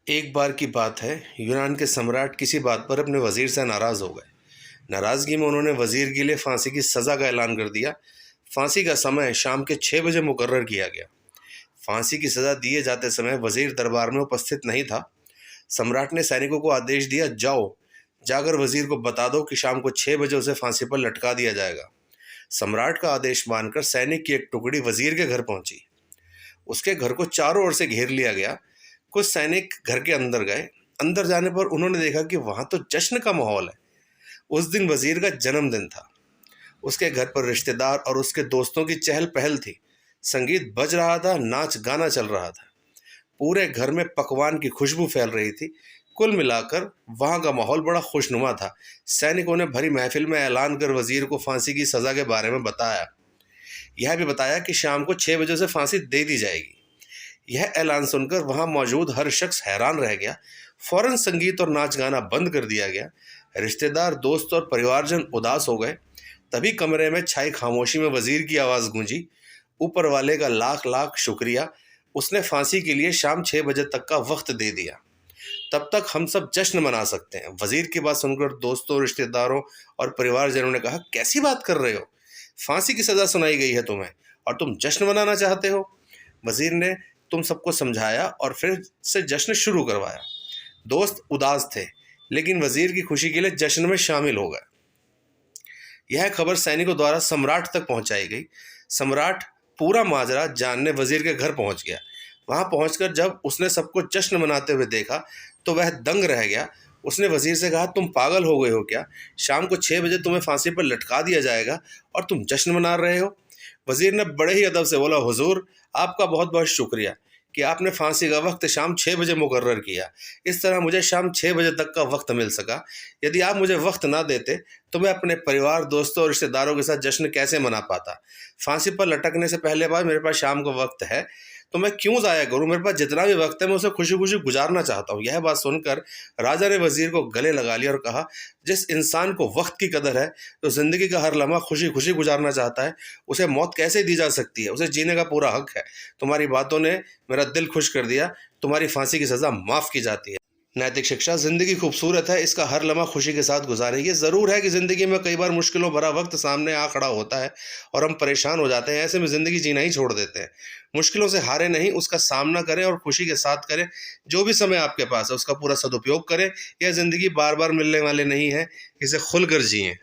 एक बार की बात है, यूनान के सम्राट किसी बात पर अपने वज़ीर से नाराज़ हो गए। नाराज़गी में उन्होंने वज़ीर के लिए फांसी की सज़ा का ऐलान कर दिया। फांसी का समय शाम के 6 बजे मुकर्रर किया गया। फांसी की सज़ा दिए जाते समय वज़ीर दरबार में उपस्थित नहीं था। सम्राट ने सैनिकों को आदेश दिया, जाओ, जाकर वज़ीर को बता दो कि शाम को 6 बजे उसे फांसी पर लटका दिया जाएगा। सम्राट का आदेश मानकर सैनिक की एक टुकड़ी वज़ीर के घर पहुंची। उसके घर को चारों ओर से घेर लिया गया। कुछ सैनिक घर के अंदर गए। अंदर जाने पर उन्होंने देखा कि वहां तो जश्न का माहौल है। उस दिन वजीर का जन्मदिन था। उसके घर पर रिश्तेदार और उसके दोस्तों की चहल पहल थी। संगीत बज रहा था, नाच गाना चल रहा था। पूरे घर में पकवान की खुशबू फैल रही थी। कुल मिलाकर वहां का माहौल बड़ा खुशनुमा था। सैनिकों ने भरी महफिल में ऐलान कर वजीर को फांसी की सजा के बारे में बताया। यह भी बताया कि शाम को 6 बजे से फांसी दे दी जाएगी। यह ऐलान सुनकर वहां मौजूद हर शख्स हैरान रह गया। फौरन संगीत और नाच गाना बंद कर दिया गया। रिश्तेदार, दोस्त और परिवारजन उदास हो गए। तभी कमरे में छाई खामोशी में वजीर की आवाज़ गूंजी, ऊपर वाले का लाख लाख शुक्रिया, उसने फांसी के लिए शाम 6 बजे तक का वक्त दे दिया। तब तक हम सब जश्न मना सकते हैं। वजीर की बात सुनकर दोस्तों, रिश्तेदारों और परिवारजनों ने कहा, कैसी बात कर रहे हो? फांसी की सज़ा सुनाई गई है तुम्हें और तुम जश्न मनाना चाहते हो? वजीर ने तुम सबको समझाया और फिर से जश्न शुरू करवाया। दोस्त उदास थे, लेकिन वजीर की खुशी के लिए जश्न में शामिल हो गए। यह खबर सैनिकों द्वारा सम्राट तक पहुंचाई गई। सम्राट पूरा माजरा जानने वजीर के घर पहुंच गया। वहां पहुंचकर जब उसने सबको जश्न मनाते हुए देखा तो वह दंग रह गया। उसने वजीर से कहा, तुम पागल हो गए हो क्या? शाम को 6 बजे तुम्हें फांसी पर लटका दिया जाएगा और तुम जश्न मना रहे हो? वजीर ने बड़े ही अदब से बोला, हुजूर, आपका बहुत बहुत शुक्रिया कि आपने फांसी का वक्त शाम 6 बजे मुकर्रर किया। इस तरह मुझे शाम 6 बजे तक का वक्त मिल सका। यदि आप मुझे वक्त ना देते तो मैं अपने परिवार, दोस्तों और रिश्तेदारों के साथ जश्न कैसे मना पाता? फांसी पर लटकने से पहले बार मेरे पास शाम का वक्त है, तो मैं क्यों ज़ाया करूं? मेरे पास जितना भी वक्त है मैं उसे खुशी खुशी गुजारना चाहता हूं। यह बात सुनकर राजा ने वजीर को गले लगा लिया और कहा, जिस इंसान को वक्त की कदर है, तो ज़िंदगी का हर लम्हा खुशी खुशी गुजारना चाहता है, उसे मौत कैसे दी जा सकती है? उसे जीने का पूरा हक है। तुम्हारी बातों ने मेरा दिल खुश कर दिया। तुम्हारी फांसी की सज़ा माफ़ की जाती है। नैतिक शिक्षा, ज़िंदगी खूबसूरत है, इसका हर लम्हा खुशी के साथ गुजारें। ये ज़रूर है कि ज़िंदगी में कई बार मुश्किलों भरा वक्त सामने आ खड़ा होता है और हम परेशान हो जाते हैं। ऐसे में ज़िंदगी जीना ही छोड़ देते हैं। मुश्किलों से हारे नहीं, उसका सामना करें और खुशी के साथ करें। जो भी समय आपके पास है उसका पूरा सदुपयोग करें। यह ज़िंदगी बार बार मिलने वाली नहीं है, इसे खुलकर जिएं।